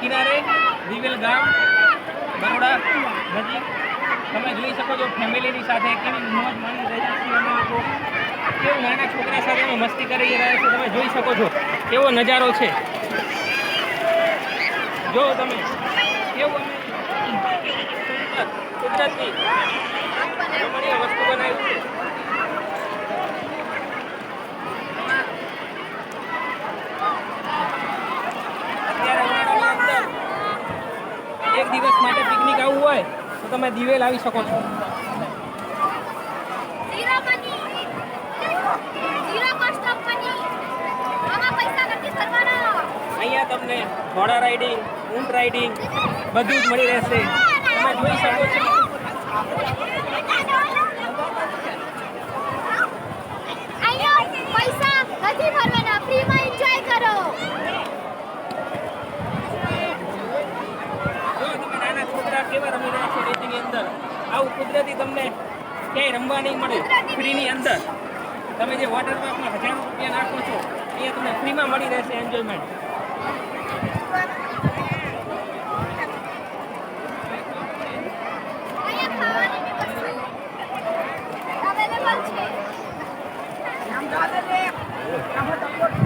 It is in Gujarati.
કિનારે દિવેલ ગામ બરોડા નજીક તમે જોઈ શકો છો ફેમિલીની સાથે કેવી મોજ માણી રહ્યા છીએ અમે લોકો, કેવું નાના છોકરા સાથે અમે મસ્તી કરી રહ્યા છીએ. તમે જોઈ શકો છો કેવો નજારો છે. જો તમે કેવું અમે કુદરતની રમણીય વસ્તુ બનાવી છે. એક દિવસ માટે પિકનિક આવવું હોય તો તમે દિવેલ આવી શકો છો. અહીંયા તમને ઘોડા રાઇડિંગ, ઊંટ રાઇડિંગ બધું જ મળી રહેશે. તમે જોઈ શકો છો. પૈસા નથી ભરવાના, ફ્રીમાં એન્જોય કરો. કેવા રમી રહ્યા છે રેતીની અંદર. આવું કુદરતી તમને ક્યાંય રમવા નહીં મળે ફ્રીની અંદર. તમે જે વોટર પાર્કમાં હજારો રૂપિયા નાખો છો અહીંયા તમને ફ્રીમાં મળી રહેશે એન્જોયમેન્ટ. અવેલેબલ છે.